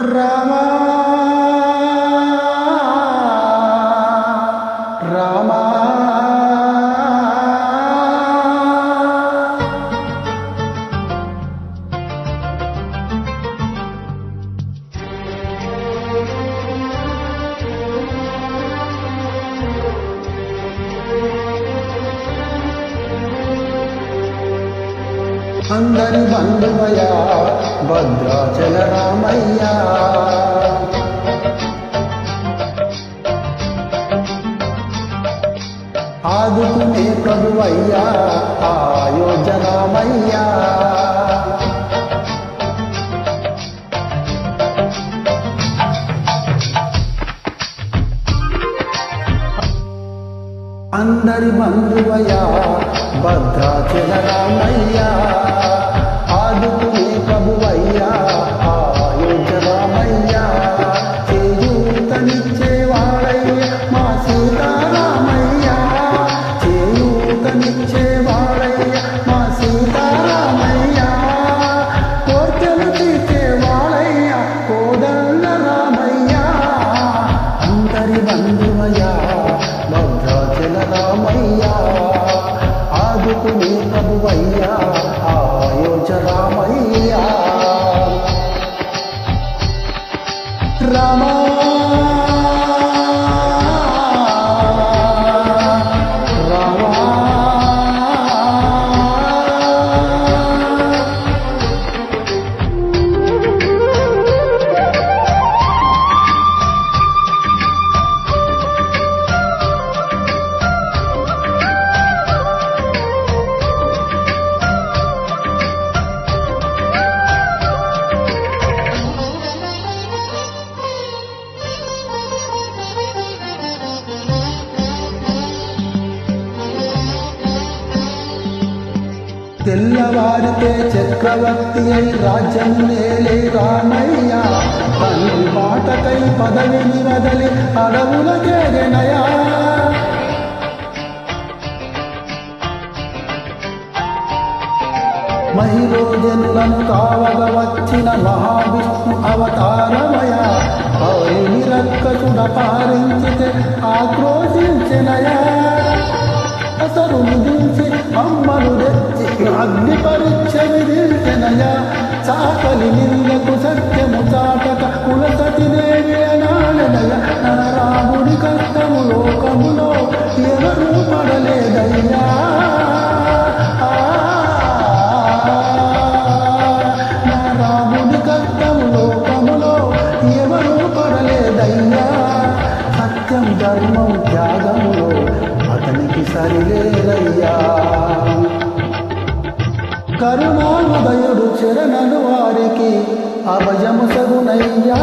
రామా రామా అందరి బంధువయ్యా భద్రాచల రామయ్యా ఆదుకునే ప్రభువయ్యా అయోధ్య రామయ్యా అందరి బంధువయ్యా భద్రాచల రామయ్యా ఆదుకునే ప్రభువయ్యా అయోధ్య రామయ్యా చేయూతనిచ్చేవాడయ్యా మా సీతారామయ్యా చేయూతనిచ్చేవాడయ్యా మా సీతారామయ్యా కోర్కెలు తీర్చేవాడయ్యా కోదండ రామయ్యా అందరి బంధువయ్యా భద్రాచల రామయ్యా ఆదుకునే ప్రభువయ్యా అయోధ్య రామయ్యా రామా తెల్లవారితే చక్రవర్తి అయి రాజ్యం నేలే రామయ్యా తండ్రి మాటకై పదవిని వదలి అడవులకేగనయా మహిరోజనులను కావగ వచ్చిన మహావిష్ణు అవతారమయా పౌరిని రక్కసుడ పారించితే ఆక్రోశించినయా అసలు నిధించి అమ్మను తెచ్చి అగ్ని పరీక్ష విధించెనయా చాకలి నిందకు సత్యము చాటక కులసతి దేవి అనాడనయ రాముడి కష్టము లోకములో ఎవరూ పడలేదయ్యా నా రాముడి కష్టము లోకములో ఎవరూ పడలేదయ్యా సత్యం ధర్మం త్యాగములో అతనికి సరిలేరయ్యా కరుణామదయుడు చరణను వారికి అభయము సగునయ్యా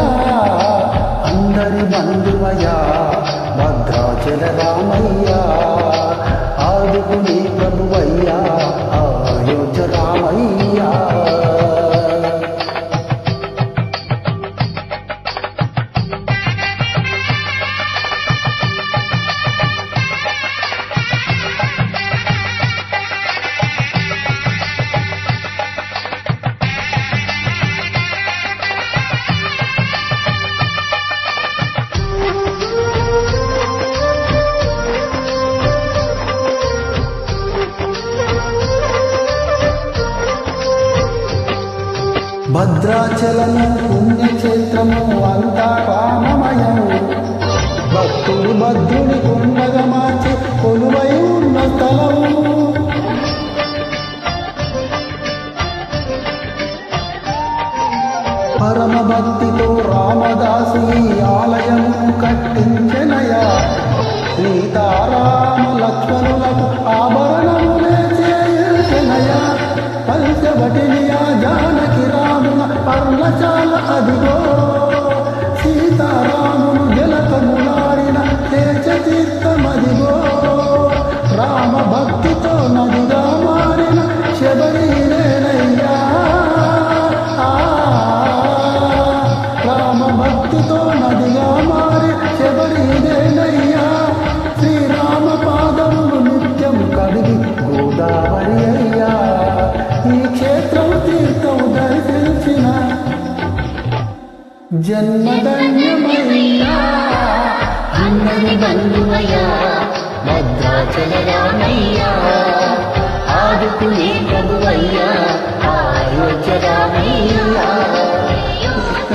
అందరి బంధువయ్యా భద్రాచల రామయ్యా ఆదుకుని ప్రభువయ్యా అయోధ్య రామయ్యా భద్రాచలము పుణ్యక్షేత్రము అంతా రామమయము భక్తులు భద్రుని కుండగా మార్చి కొలువై ఉన్న స్థలము పరమ భక్తితో రామదాసు ఈ ఆలయము కట్టించెనయా సీతారామ లక్ష్మణులకు ఆభరణములే చేయించెనయా పంచవటినియా జానకి రాముల పర్ణశాల అదిగో సీతారాములు జలకములాడిన తేజతీర్థమదిగో రామ భక్తితో నదిగా మారిన శబరినేనయ్యా రామ భక్తితో నదిగా మారి శబరినేనయ్యా శ్రీరామ పాదములు నిత్య జన్మధన్యమయ్యా అందరి బంధువయ్యా భద్రాచల రామయ్యా ఆదుకునే ప్రభువయ్యా అయోధ్య రామయ్యా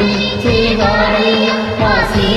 ఇచ్చేవాడయ్యా కాశీ